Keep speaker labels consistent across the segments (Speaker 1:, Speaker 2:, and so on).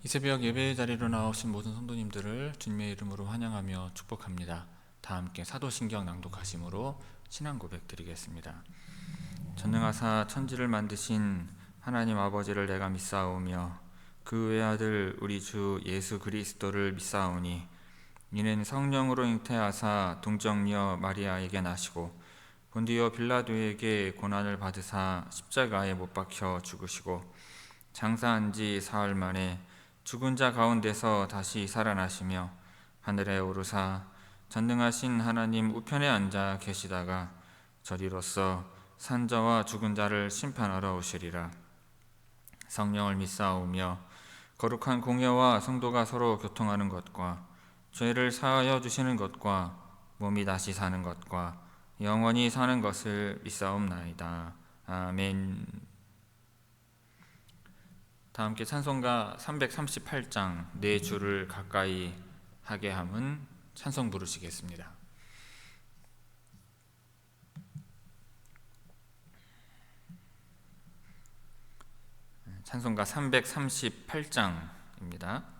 Speaker 1: 새벽 예배의 자리로 나오신 모든 성도님들을 주님의 이름으로 환영하며 축복합니다. 다 함께 사도신경 낭독하심으로 신앙 고백 드리겠습니다. 전능하사 천지를 만드신 하나님 아버지를 내가 믿사오며 그 외아들 우리 주 예수 그리스도를 믿사오니 이는 성령으로 잉태하사 동정녀 마리아에게 나시고 본디오 빌라도에게 고난을 받으사 십자가에 못 박혀 죽으시고 장사한 지 사흘 만에 죽은 자 가운데서 다시 살아나시며 하늘에 오르사 전능하신 하나님 우편에 앉아 계시다가 저리로서 산자와 죽은 자를 심판하러 오시리라. 성령을 믿사오며 거룩한 공회와 성도가 서로 교통하는 것과 죄를 사하여 주시는 것과 몸이 다시 사는 것과 영원히 사는 것을 믿사옵나이다. 아멘. 다 함께 찬송가 338장 내 주를 가까이 하게 함은 찬송 부르시겠습니다. 찬송가 338장입니다.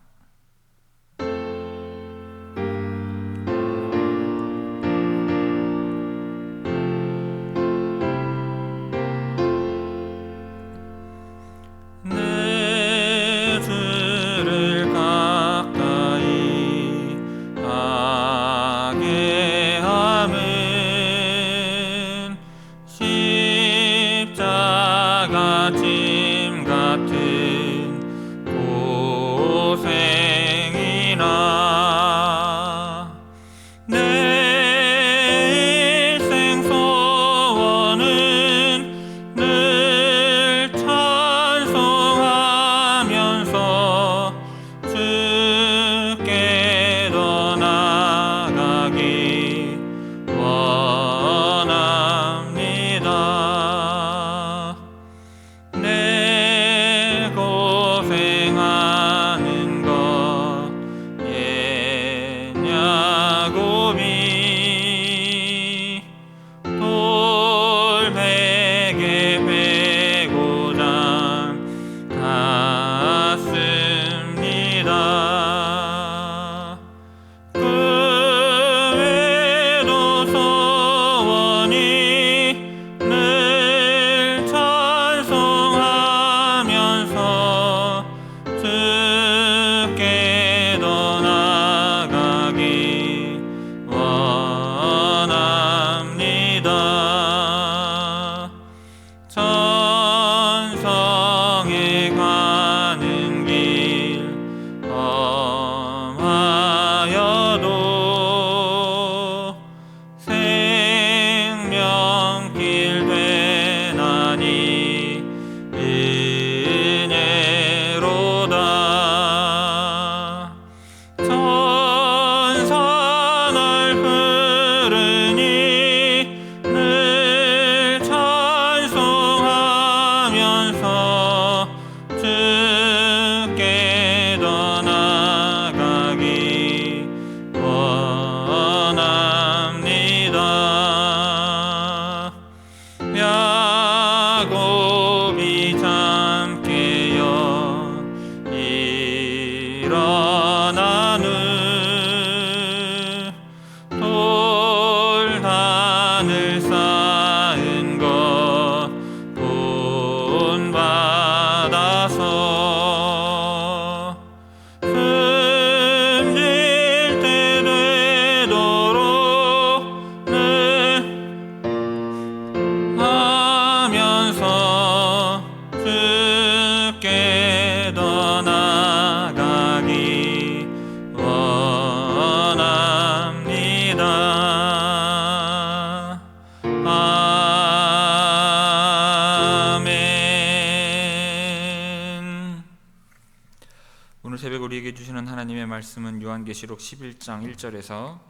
Speaker 1: 오늘 새벽 우리에게 주시는 하나님의 말씀은 요한계시록 11장 1절에서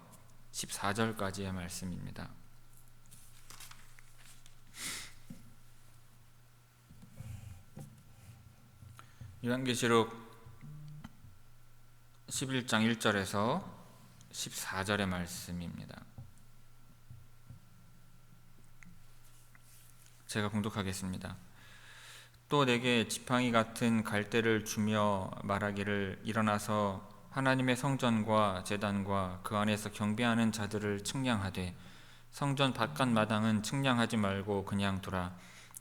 Speaker 1: 14절까지의 말씀입니다. 요한계시록 11장 1절에서 14절의 말씀입니다. 제가 봉독하겠습니다. 또 내게 지팡이 같은 갈대를 주며 말하기를 일어나서 하나님의 성전과 제단과 그 안에서 경배하는 자들을 측량하되 성전 바깥 마당은 측량하지 말고 그냥 두라.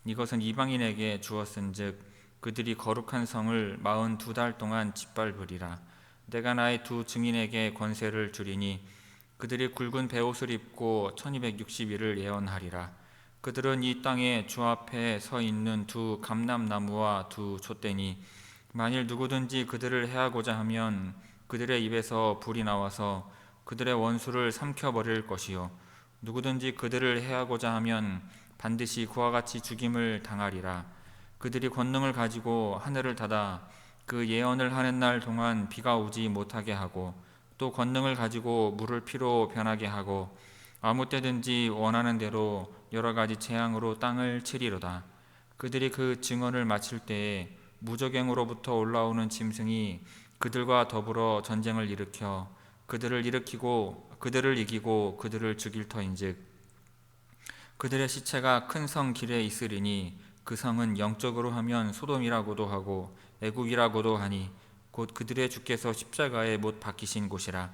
Speaker 1: 이것은 이방인에게 주었은즉 그들이 거룩한 성을 42달 동안 짓밟으리라. 내가 나의 두 증인에게 권세를 주리니 그들이 굵은 베옷을 입고 1260일을 예언하리라. 그들은 이 땅에 주 앞에 서 있는 두 감람나무와 두 촛대니 만일 누구든지 그들을 해하고자 하면 그들의 입에서 불이 나와서 그들의 원수를 삼켜버릴 것이요 누구든지 그들을 해하고자 하면 반드시 그와 같이 죽임을 당하리라. 그들이 권능을 가지고 하늘을 닫아 그 예언을 하는 날 동안 비가 오지 못하게 하고 또 권능을 가지고 물을 피로 변하게 하고 아무 때든지 원하는 대로 여러 가지 재앙으로 땅을 치리로다. 그들이 그 증언을 마칠 때에 무저갱으로부터 올라오는 짐승이 그들과 더불어 전쟁을 일으켜 그들을 이기고 그들을 죽일 터인즉 그들의 시체가 큰 성 길에 있으리니 그 성은 영적으로 하면 소돔이라고도 하고 애국이라고도 하니 곧 그들의 주께서 십자가에 못 박히신 곳이라.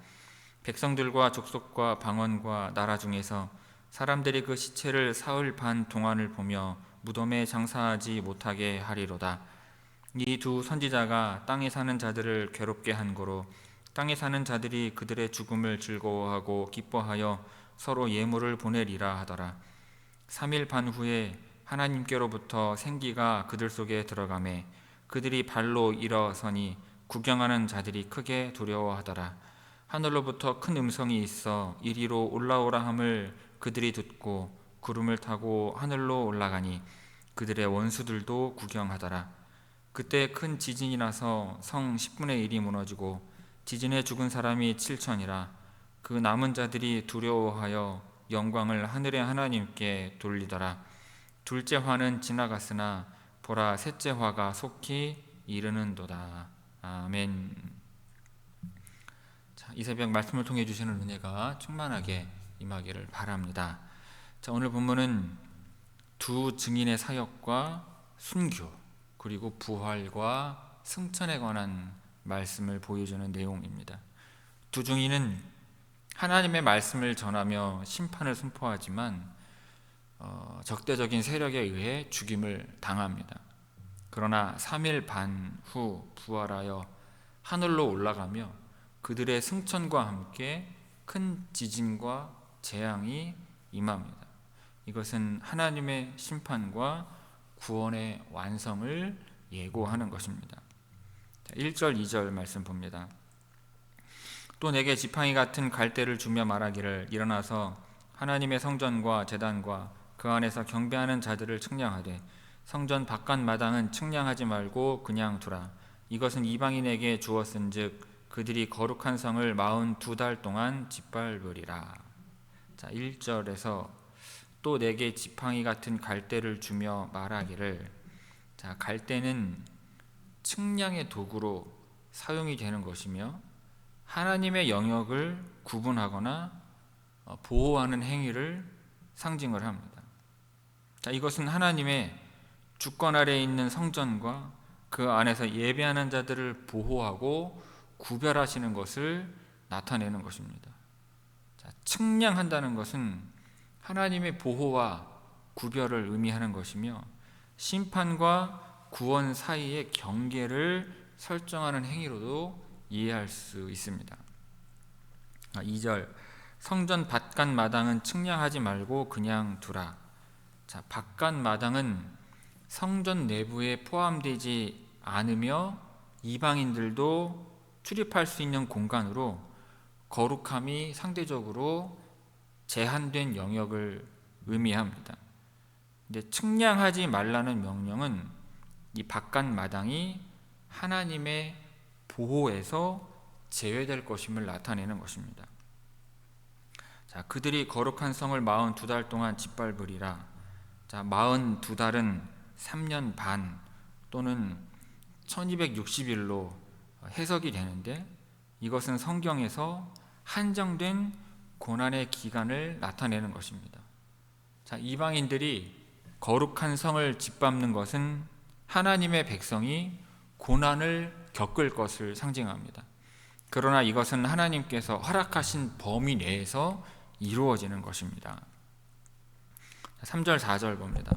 Speaker 1: 백성들과 족속과 방언과 나라 중에서 사람들이 그 시체를 사흘 반 동안을 보며 무덤에 장사하지 못하게 하리로다. 이 두 선지자가 땅에 사는 자들을 괴롭게 한 고로 땅에 사는 자들이 그들의 죽음을 즐거워하고 기뻐하여 서로 예물을 보내리라 하더라. 3일 반 후에 하나님께로부터 생기가 그들 속에 들어가매 그들이 발로 일어서니 구경하는 자들이 크게 두려워하더라. 하늘로부터 큰 음성이 있어 이리로 올라오라 함을 그들이 듣고 구름을 타고 하늘로 올라가니 그들의 원수들도 구경하더라. 그때 큰 지진이 나서 성 10분의 1이 무너지고 지진에 죽은 사람이 7천이라. 그 남은 자들이 두려워하여 영광을 하늘의 하나님께 돌리더라. 둘째 화는 지나갔으나 보라 셋째 화가 속히 이르는도다. 아멘. 자, 이 새벽 말씀을 통해 주시는 은혜가 충만하게 임하기를 바랍니다. 자, 오늘 본문은 두 증인의 사역과 순교 그리고 부활과 승천에 관한 말씀을 보여주는 내용입니다. 두 증인은 하나님의 말씀을 전하며 심판을 선포하지만 적대적인 세력에 의해 죽임을 당합니다. 그러나 3일 반 후 부활하여 하늘로 올라가며 그들의 승천과 함께 큰 지진과 재앙이 임합니다. 이것은 하나님의 심판과 구원의 완성을 예고하는 것입니다. 1절 2절 말씀 봅니다. 또 내게 지팡이 같은 갈대를 주며 말하기를 일어나서 하나님의 성전과 제단과 그 안에서 경배하는 자들을 측량하되 성전 바깥 마당은 측량하지 말고 그냥 두라. 이것은 이방인에게 주었은즉 그들이 거룩한 성을 42달 동안 짓밟으리라. 자, 1절에서 또 내게 지팡이 같은 갈대를 주며 말하기를. 자, 갈대는 측량의 도구로 사용이 되는 것이며 하나님의 영역을 구분하거나 보호하는 행위를 상징을 합니다. 자, 이것은 하나님의 주권 아래에 있는 성전과 그 안에서 예배하는 자들을 보호하고 구별하시는 것을 나타내는 것입니다. 자, 측량한다는 것은 하나님의 보호와 구별을 의미하는 것이며 심판과 구원 사이의 경계를 설정하는 행위로도 이해할 수 있습니다. 2절 성전 바깥 마당은 측량하지 말고 그냥 두라. 자, 바깥 마당은 성전 내부에 포함되지 않으며 이방인들도 출입할 수 있는 공간으로 거룩함이 상대적으로 제한된 영역을 의미합니다. 근데 측량하지 말라는 명령은 이 바깥 마당이 하나님의 보호에서 제외될 것임을 나타내는 것입니다. 자, 그들이 거룩한 성을 42달 동안 짓밟으리라. 자, 42달은 3년 반 또는 1260일로 해석이 되는데 이것은 성경에서 한정된 고난의 기간을 나타내는 것입니다. 자, 이방인들이 거룩한 성을 짓밟는 것은 하나님의 백성이 고난을 겪을 것을 상징합니다. 그러나 이것은 하나님께서 허락하신 범위 내에서 이루어지는 것입니다. 3절 4절 봅니다.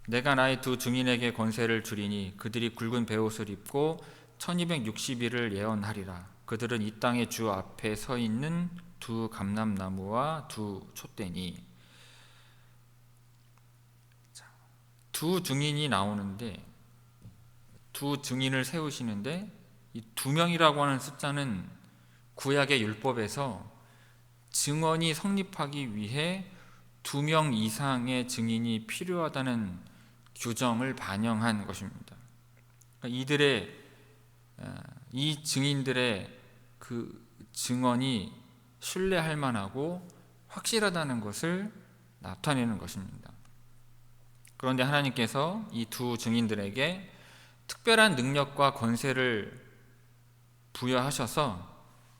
Speaker 1: 내가 나의 두 증인에게 권세를 주리니 그들이 굵은 베옷을 입고 1260일을 예언하리라. 그들은 이 땅의 주 앞에 서 있는 두 감람나무와 두 촛대니. 두 증인이 나오는데, 두 증인을 세우시는데, 이 두 명이라고 하는 숫자는 구약의 율법에서 증언이 성립하기 위해 2명 이상의 증인이 필요하다는 규정을 반영한 것입니다. 그러니까 이 증인들의 그 증언이 신뢰할 만하고 확실하다는 것을 나타내는 것입니다. 그런데 하나님께서 이 두 증인들에게 특별한 능력과 권세를 부여하셔서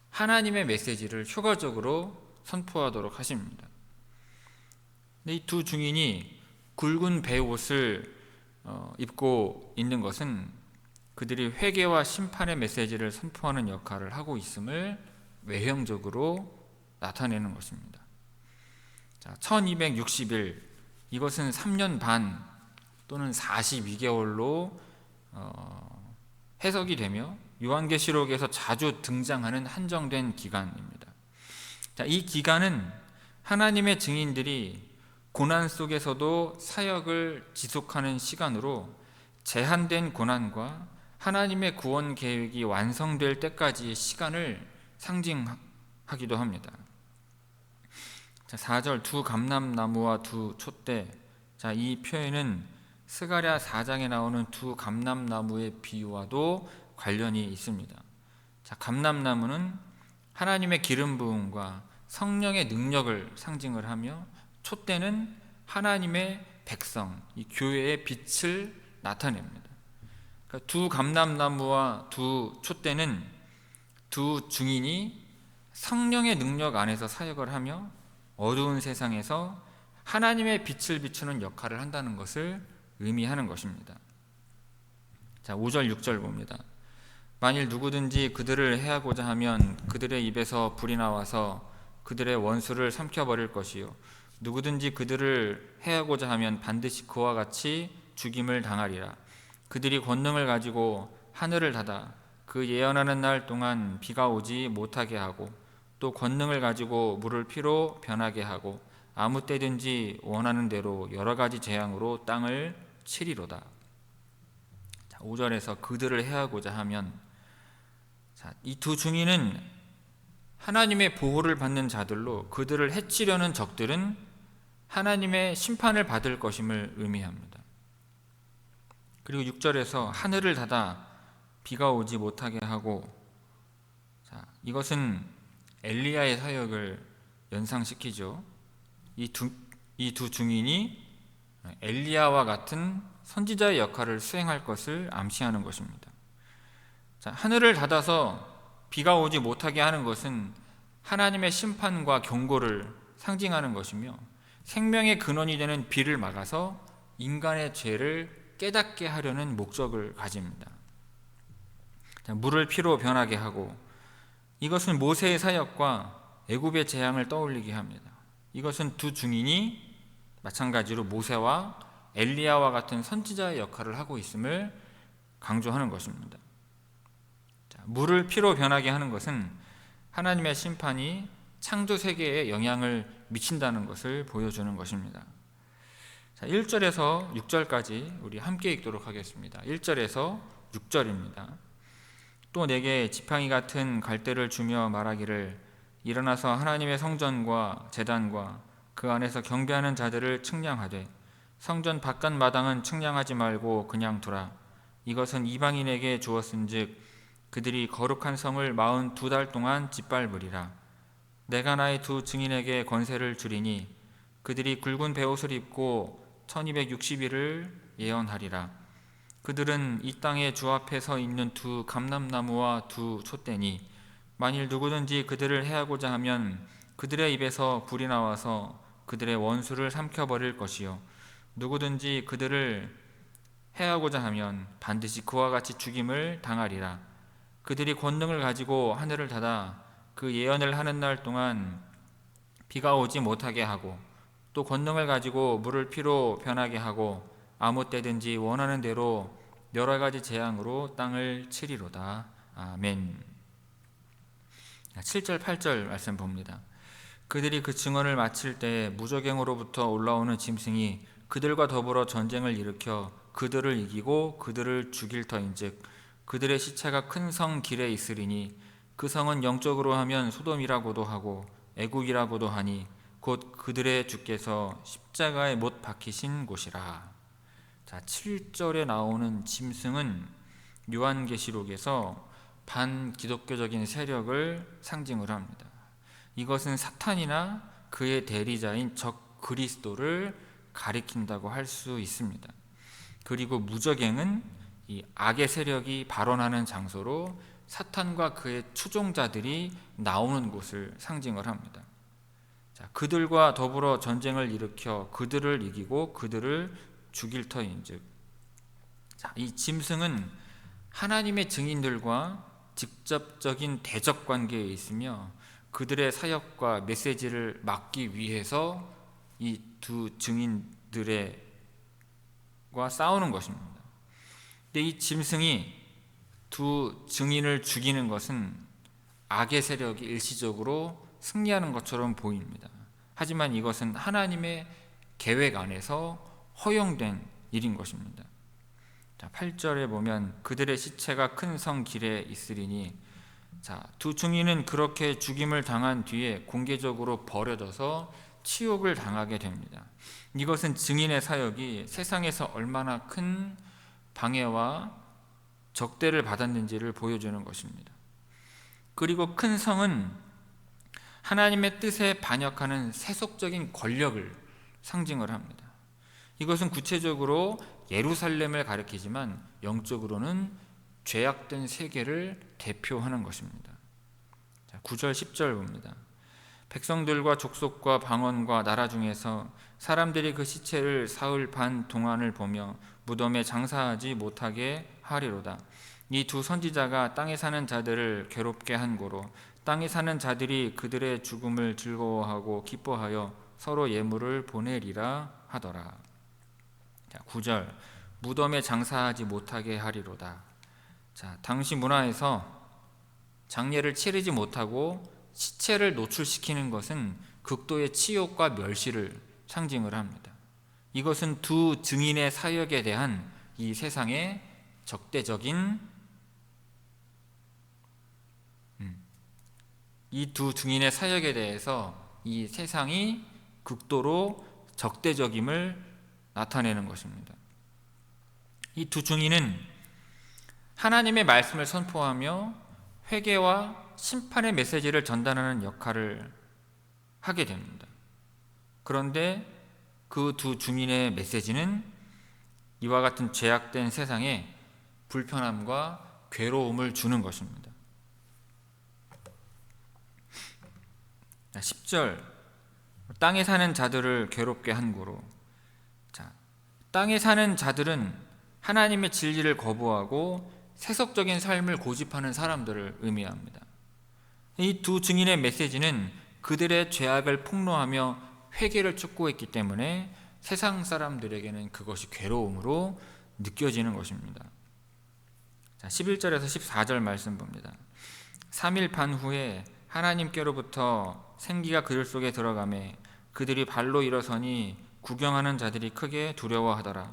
Speaker 1: 하나님의 메시지를 효과적으로 선포하도록 하십니다. 이 두 증인이 굵은 베옷을 입고 있는 것은 그들이 회개와 심판의 메시지를 선포하는 역할을 하고 있음을 외형적으로 나타내는 것입니다. 1260일, 이것은 3년 반 또는 42개월로 해석이 되며 요한계시록에서 자주 등장하는 한정된 기간입니다. 이 기간은 하나님의 증인들이 고난 속에서도 사역을 지속하는 시간으로 제한된 고난과 하나님의 구원 계획이 완성될 때까지의 시간을 상징하기도 합니다. 4절 두 감람나무와 두 촛대. 이 표현은 스가랴 4장에 나오는 두 감람나무의 비유와도 관련이 있습니다. 감람나무는 하나님의 기름 부음과 성령의 능력을 상징을 하며, 촛대는 하나님의 백성, 이 교회의 빛을 나타냅니다. 그러니까 두 감람나무와 두 촛대는 두 증인이 성령의 능력 안에서 사역을 하며 어두운 세상에서 하나님의 빛을 비추는 역할을 한다는 것을 의미하는 것입니다. 5절 6절 봅니다. 만일 누구든지 그들을 해하고자 하면 그들의 입에서 불이 나와서 그들의 원수를 삼켜버릴 것이요, 누구든지 그들을 해하고자 하면 반드시 그와 같이 죽임을 당하리라. 그들이 권능을 가지고 하늘을 닫아 그 예언하는 날 동안 비가 오지 못하게 하고, 또 권능을 가지고 물을 피로 변하게 하고, 아무 때든지 원하는 대로 여러 가지 재앙으로 땅을 치리로다. 5절에서 그들을 해하고자 하면, 이 두 증인은 하나님의 보호를 받는 자들로 그들을 해치려는 적들은 하나님의 심판을 받을 것임을 의미합니다. 그리고 6절에서 하늘을 닫아 비가 오지 못하게 하고, 이것은 엘리야의 사역을 연상시키죠. 이 두 증인이 엘리야와 같은 선지자의 역할을 수행할 것을 암시하는 것입니다. 하늘을 닫아서 비가 오지 못하게 하는 것은 하나님의 심판과 경고를 상징하는 것이며, 생명의 근원이 되는 비를 막아서 인간의 죄를 깨닫게 하려는 목적을 가집니다. 물을 피로 변하게 하고, 이것은 모세의 사역과 애굽의 재앙을 떠올리게 합니다. 이것은 두 증인이 마찬가지로 모세와 엘리야와 같은 선지자의 역할을 하고 있음을 강조하는 것입니다. 물을 피로 변하게 하는 것은 하나님의 심판이 창조 세계에 영향을 미친다는 것을 보여주는 것입니다. 1절에서 6절까지 우리 함께 읽도록 하겠습니다. 1절에서 6절입니다. 또 내게 지팡이 같은 갈대를 주며 말하기를, 일어나서 하나님의 성전과 제단과 그 안에서 경배하는 자들을 측량하되 성전 바깥 마당은 측량하지 말고 그냥 두라. 이것은 이방인에게 주었은즉 그들이 거룩한 성을 42달 동안 짓밟으리라. 내가 나의 두 증인에게 권세를 주리니 그들이 굵은 베옷을 입고 1260일을 예언하리라. 그들은 이 땅의 주 앞에 서 있는 두 감람나무와 두 촛대니, 만일 누구든지 그들을 해하고자 하면 그들의 입에서 불이 나와서 그들의 원수를 삼켜버릴 것이요, 누구든지 그들을 해하고자 하면 반드시 그와 같이 죽임을 당하리라. 그들이 권능을 가지고 하늘을 닫아 그 예언을 하는 날 동안 비가 오지 못하게 하고, 또 권능을 가지고 물을 피로 변하게 하고, 아무 때든지 원하는 대로 여러 가지 재앙으로 땅을 치리로다. 아멘. 7절 8절 말씀 봅니다. 그들이 그 증언을 마칠 때 무저갱으로부터 올라오는 짐승이 그들과 더불어 전쟁을 일으켜 그들을 이기고 그들을 죽일 터인즉 그들의 시체가 큰 성 길에 있으리니 그 성은 영적으로 하면 소돔이라고도 하고 애국이라고도 하니 곧 그들의 주께서 십자가에 못 박히신 곳이라. 자, 7절에 나오는 짐승은 요한계시록에서 반기독교적인 세력을 상징을 합니다. 이것은 사탄이나 그의 대리자인 적 그리스도를 가리킨다고 할 수 있습니다. 그리고 무저갱은 이 악의 세력이 발원하는 장소로 사탄과 그의 추종자들이 나오는 곳을 상징을 합니다. 자, 그들과 더불어 전쟁을 일으켜 그들을 이기고 그들을 죽일 터인즉, 이 짐승은 하나님의 증인들과 직접적인 대적 관계에 있으며 그들의 사역과 메시지를 막기 위해서 이 두 증인들과 싸우는 것입니다. 근데 이 짐승이 두 증인을 죽이는 것은 악의 세력이 일시적으로 승리하는 것처럼 보입니다. 하지만 이것은 하나님의 계획 안에서 허용된 일인 것입니다. 8절에 보면 그들의 시체가 큰 성 길에 있으리니, 두 증인은 그렇게 죽임을 당한 뒤에 공개적으로 버려져서 치욕을 당하게 됩니다. 이것은 증인의 사역이 세상에서 얼마나 큰 방해와 적대를 받았는지를 보여주는 것입니다. 그리고 큰 성은 하나님의 뜻에 반역하는 세속적인 권력을 상징을 합니다. 이것은 구체적으로 예루살렘을 가리키지만 영적으로는 죄악된 세계를 대표하는 것입니다. 9절 10절 봅니다. 백성들과 족속과 방언과 나라 중에서 사람들이 그 시체를 사흘 반 동안을 보며 무덤에 장사하지 못하게 하리로다. 이 두 선지자가 땅에 사는 자들을 괴롭게 한 고로 땅에 사는 자들이 그들의 죽음을 즐거워하고 기뻐하여 서로 예물을 보내리라 하더라. 9절 무덤에 장사하지 못하게 하리로다. 당시 문화에서 장례를 치르지 못하고 시체를 노출시키는 것은 극도의 치욕과 멸시를 상징을 합니다. 이것은 두 증인의 사역에 대한 이 세상의 적대적인 이 두 증인의 사역에 대해서 이 세상이 극도로 적대적임을 나타내는 것입니다. 이 두 증인은 하나님의 말씀을 선포하며 회개와 심판의 메시지를 전달하는 역할을 하게 됩니다. 그런데 그 두 증인의 메시지는 이와 같은 죄악된 세상에 불편함과 괴로움을 주는 것입니다. 10절 땅에 사는 자들을 괴롭게 한 고로. 땅에 사는 자들은 하나님의 진리를 거부하고 세속적인 삶을 고집하는 사람들을 의미합니다. 이 두 증인의 메시지는 그들의 죄악을 폭로하며 회개를 촉구했기 때문에 세상 사람들에게는 그것이 괴로움으로 느껴지는 것입니다. 11절에서 14절 말씀 봅니다. 3일 반 후에 하나님께로부터 생기가 그들 속에 들어가매 그들이 발로 일어서니 구경하는 자들이 크게 두려워하더라.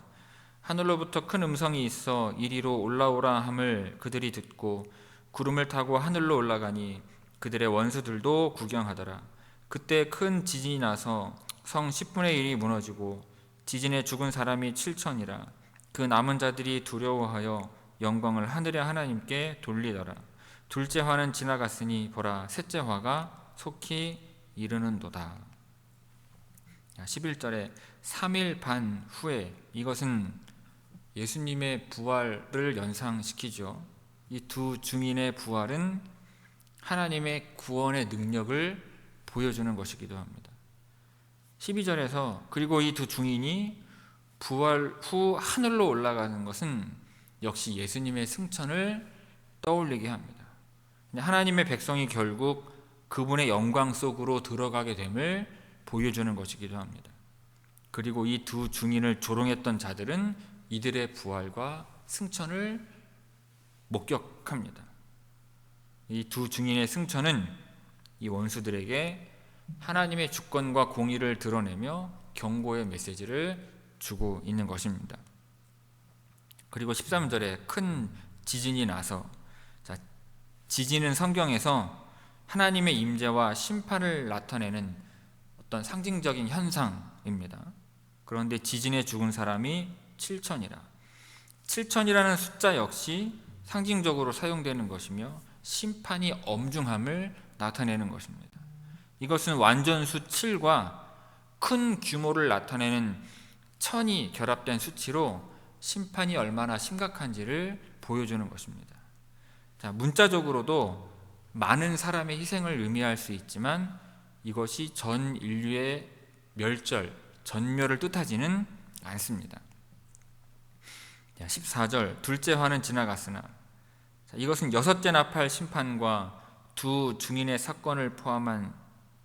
Speaker 1: 하늘로부터 큰 음성이 있어 이리로 올라오라 함을 그들이 듣고 구름을 타고 하늘로 올라가니 그들의 원수들도 구경하더라. 그때 큰 지진이 나서 성 10분의 1이 무너지고 지진에 죽은 사람이 7천이라. 그 남은 자들이 두려워하여 영광을 하늘의 하나님께 돌리더라. 둘째 화는 지나갔으니 보라 셋째 화가 속히 이르는도다. 11절에 3일 반 후에, 이것은 예수님의 부활을 연상시키죠. 이 두 증인의 부활은 하나님의 구원의 능력을 보여주는 것이기도 합니다. 12절에서 그리고 이 두 증인이 부활 후 하늘로 올라가는 것은 역시 예수님의 승천을 떠올리게 합니다. 하나님의 백성이 결국 그분의 영광 속으로 들어가게 됨을 보여주는 것이기도 합니다. 그리고 이 두 증인을 조롱했던 자들은 이들의 부활과 승천을 목격합니다. 이 두 증인의 승천은 이 원수들에게 하나님의 주권과 공의를 드러내며 경고의 메시지를 주고 있는 것입니다. 그리고 13절에 큰 지진이 나서, 지진은 성경에서 하나님의 임재와 심판을 나타내는 어떤 상징적인 현상입니다. 그런데 지진에 죽은 사람이 7천이라는 숫자 역시 상징적으로 사용되는 것이며 심판이 엄중함을 나타내는 것입니다. 이것은 완전수 7과 큰 규모를 나타내는 1000이 결합된 수치로 심판이 얼마나 심각한지를 보여주는 것입니다. 문자적으로도 많은 사람의 희생을 의미할 수 있지만 이것이 전 인류의 멸절, 전멸을 뜻하지는 않습니다. 14절 둘째 화는 지나갔으나, 이것은 여섯째 나팔 심판과 두 증인의 사건을 포함한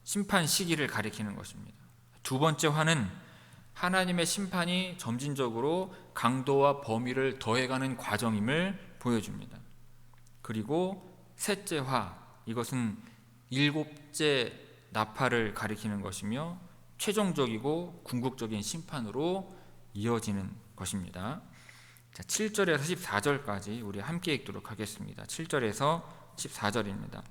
Speaker 1: 심판 시기를 가리키는 것입니다. 두 번째 화는 하나님의 심판이 점진적으로 강도와 범위를 더해가는 과정임을 보여줍니다. 그리고 셋째 화, 이것은 일곱째 나팔을 가리키는 것이며 최종적이고 궁극적인 심판으로 이어지는 것입니다. 7절에서 14절까지 우리 함께 읽도록 하겠습니다. 7절에서 14절입니다.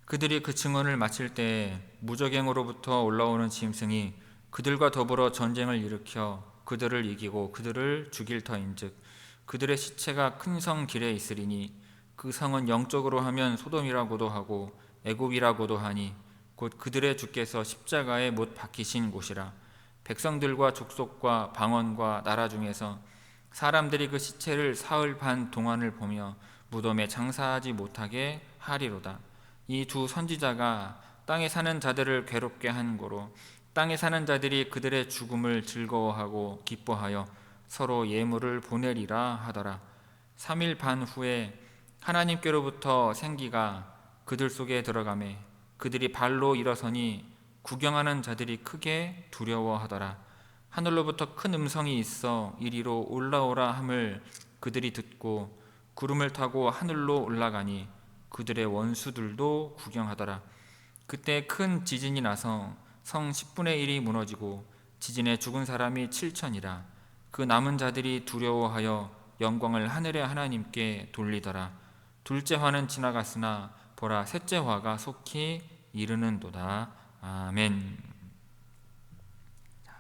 Speaker 1: 그들이 그 증언을 마칠 때 무저갱으로부터 올라오는 짐승이 그들과 더불어 전쟁을 일으켜 그들을 이기고 그들을 죽일 터인즉 그들의 시체가 큰 성 길에 있으리니 그 성은 영적으로 하면 소돔이라고도 하고 애굽이라고도 하니 곧 그들의 주께서 십자가에 못 박히신 곳이라. 백성들과 족속과 방언과 나라 중에서 사람들이 그 시체를 사흘 반 동안을 보며 무덤에 장사하지 못하게 하리로다. 이 두 선지자가 땅에 사는 자들을 괴롭게 한 고로 땅에 사는 자들이 그들의 죽음을 즐거워하고 기뻐하여 서로 예물을 보내리라 하더라. 3일 반 후에 하나님께로부터 생기가 그들 속에 들어가매 그들이 발로 일어서니 구경하는 자들이 크게 두려워하더라. 하늘로부터 큰 음성이 있어 이리로 올라오라 함을 그들이 듣고 구름을 타고 하늘로 올라가니 그들의 원수들도 구경하더라. 그때 큰 지진이 나서 성 10분의 1이 무너지고 지진에 죽은 사람이 7천이라. 그 남은 자들이 두려워하여 영광을 하늘의 하나님께 돌리더라. 둘째 화는 지나갔으나 보라 셋째 화가 속히 이르는도다. 아멘.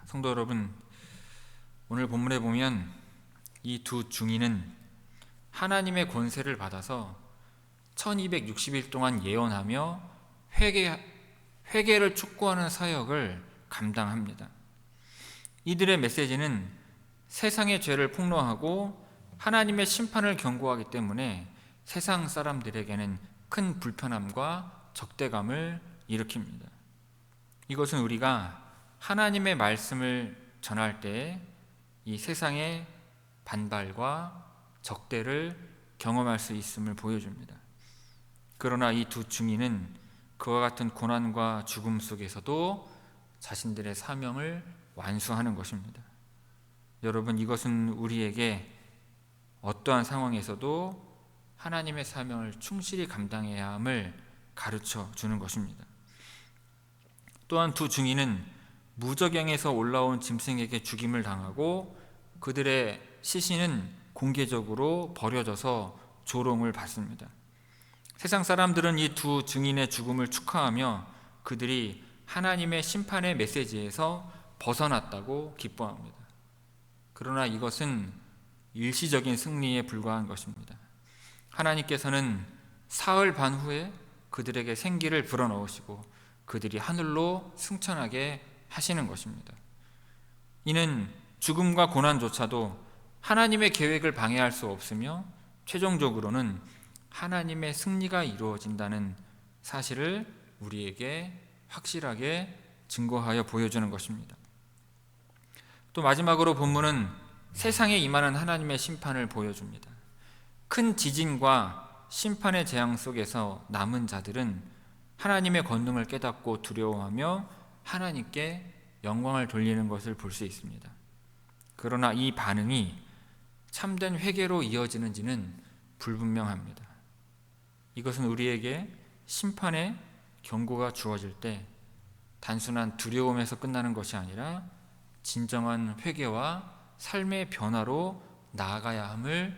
Speaker 1: 성도 여러분, 오늘 본문에 보면 이 두 증인은 하나님의 권세를 받아서 1260일 동안 예언하며 회개를 촉구하는 사역을 감당합니다. 이들의 메시지는 세상의 죄를 폭로하고 하나님의 심판을 경고하기 때문에 세상 사람들에게는 큰 불편함과 적대감을 일으킵니다. 이것은 우리가 하나님의 말씀을 전할 때 이 세상의 반발과 적대를 경험할 수 있음을 보여줍니다. 그러나 이 두 증인은 그와 같은 고난과 죽음 속에서도 자신들의 사명을 완수하는 것입니다. 여러분, 이것은 우리에게 어떠한 상황에서도 하나님의 사명을 충실히 감당해야 함을 가르쳐 주는 것입니다. 또한 두 증인은 무저갱에서 올라온 짐승에게 죽임을 당하고 그들의 시신은 공개적으로 버려져서 조롱을 받습니다. 세상 사람들은 이 두 증인의 죽음을 축하하며 그들이 하나님의 심판의 메시지에서 벗어났다고 기뻐합니다. 그러나 이것은 일시적인 승리에 불과한 것입니다. 하나님께서는 사흘 반 후에 그들에게 생기를 불어넣으시고 그들이 하늘로 승천하게 하시는 것입니다. 이는 죽음과 고난조차도 하나님의 계획을 방해할 수 없으며 최종적으로는 하나님의 승리가 이루어진다는 사실을 우리에게 확실하게 증거하여 보여주는 것입니다. 또 마지막으로 본문은 세상에 임하는 하나님의 심판을 보여줍니다. 큰 지진과 심판의 재앙 속에서 남은 자들은 하나님의 권능을 깨닫고 두려워하며 하나님께 영광을 돌리는 것을 볼 수 있습니다. 그러나 이 반응이 참된 회개로 이어지는지는 불분명합니다. 이것은 우리에게 심판의 경고가 주어질 때 단순한 두려움에서 끝나는 것이 아니라 진정한 회개와 삶의 변화로 나아가야 함을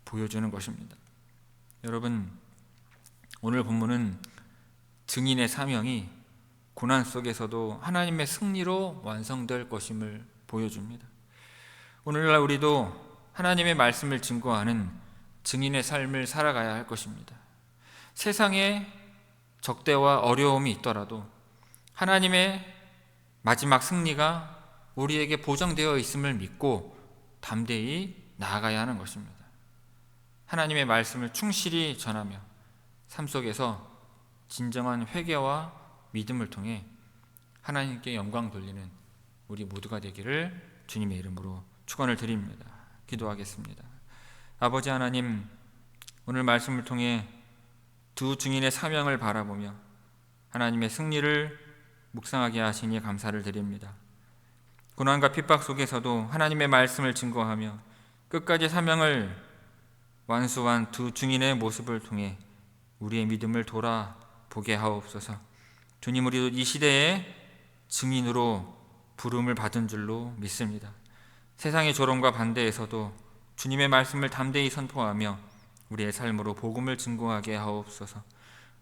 Speaker 1: 보여주는 것입니다. 여러분, 오늘 본문은 증인의 사명이 고난 속에서도 하나님의 승리로 완성될 것임을 보여줍니다. 오늘날 우리도 하나님의 말씀을 증거하는 증인의 삶을 살아가야 할 것입니다. 세상에 적대와 어려움이 있더라도 하나님의 마지막 승리가 우리에게 보장되어 있음을 믿고 담대히 나아가야 하는 것입니다. 하나님의 말씀을 충실히 전하며 삶 속에서 진정한 회개와 믿음을 통해 하나님께 영광 돌리는 우리 모두가 되기를 주님의 이름으로 축원을 드립니다. 기도하겠습니다. 아버지 하나님, 오늘 말씀을 통해 두 증인의 사명을 바라보며 하나님의 승리를 묵상하게 하시니 감사를 드립니다. 고난과 핍박 속에서도 하나님의 말씀을 증거하며 끝까지 사명을 완수한 두 증인의 모습을 통해 우리의 믿음을 돌아보게 하옵소서. 주님, 우리도 이 시대에 증인으로 부름을 받은 줄로 믿습니다. 세상의 조롱과 반대에서도 주님의 말씀을 담대히 선포하며 우리의 삶으로 복음을 증거하게 하옵소서.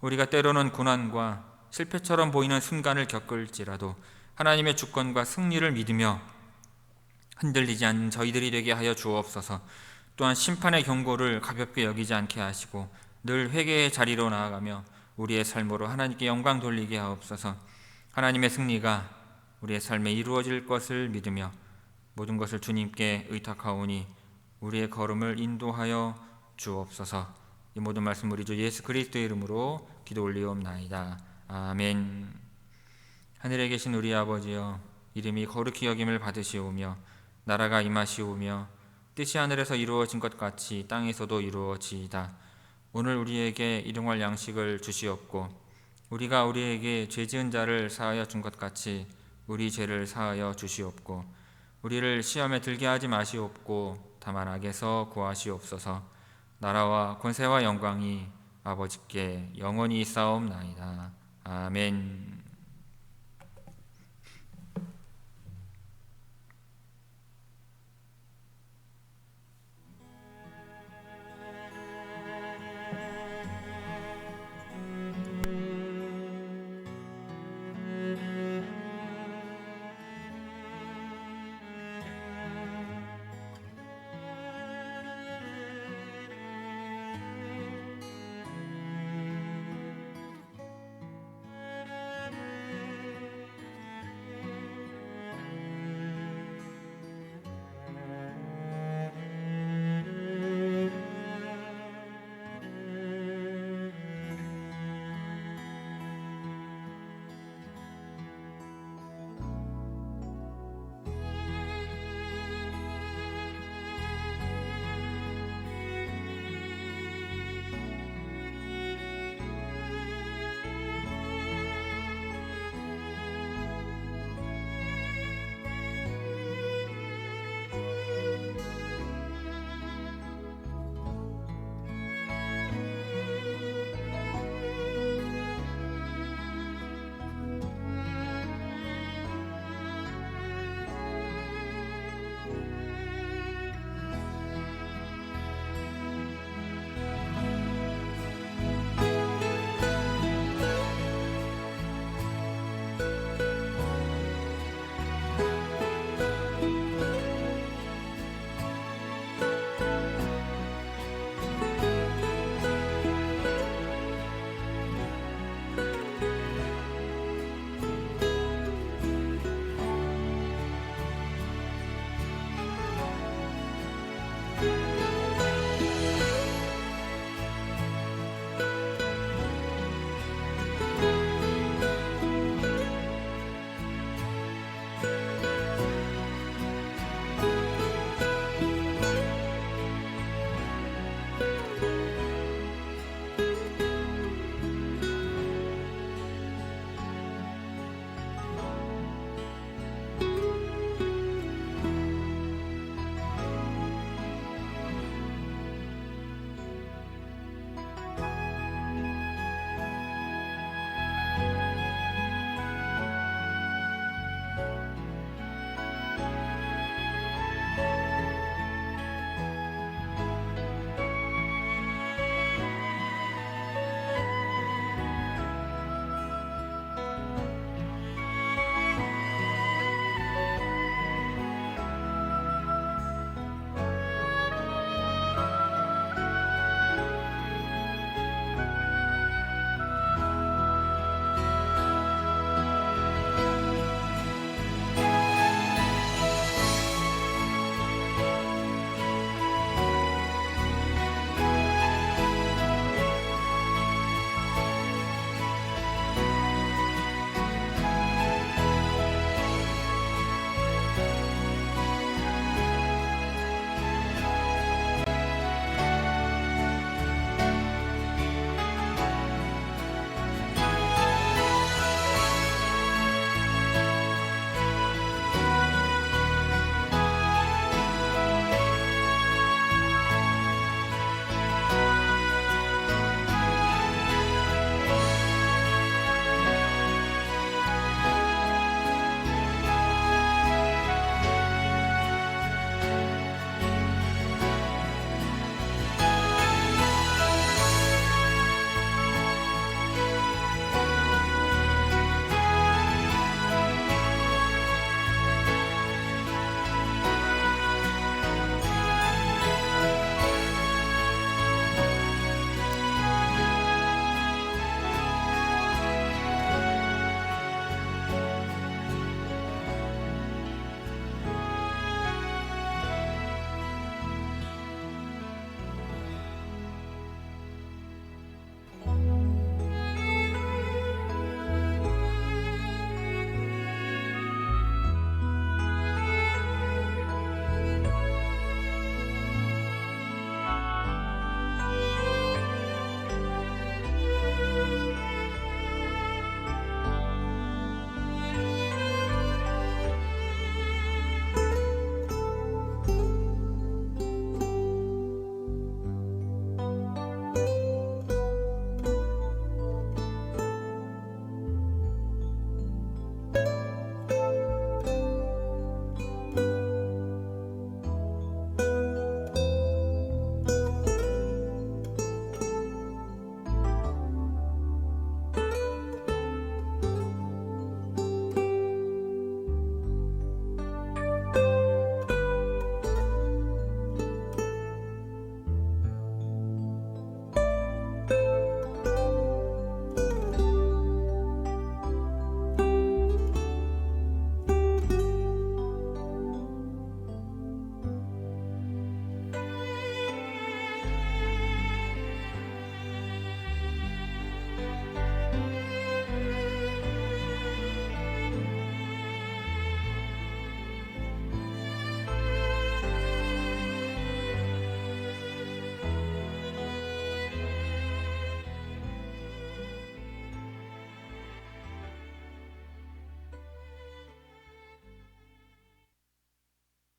Speaker 1: 우리가 때로는 고난과 실패처럼 보이는 순간을 겪을지라도 하나님의 주권과 승리를 믿으며 흔들리지 않는 저희들이 되게 하여 주옵소서. 또한 심판의 경고를 가볍게 여기지 않게 하시고 늘 회개의 자리로 나아가며 우리의 삶으로 하나님께 영광 돌리게 하옵소서. 하나님의 승리가 우리의 삶에 이루어질 것을 믿으며 모든 것을 주님께 의탁하오니 우리의 걸음을 인도하여 주옵소서. 이 모든 말씀 우리 주 예수 그리스도의 이름으로 기도 올리옵나이다. 아멘. 하늘에 계신 우리 아버지여, 이름이 거룩히 여김을 받으시오며 나라가 임하시오며 뜻이 하늘에서 이루어진 것 같이 땅에서도 이루어지이다. 오늘 우리에게 일용할 양식을 주시옵고 우리가 우리에게 죄 지은 자를 사하여 준 것 같이 우리 죄를 사하여 주시옵고 우리를 시험에 들게 하지 마시옵고 다만 악에서 구하시옵소서. 나라와 권세와 영광이 아버지께 영원히 있사옵나이다. 아멘.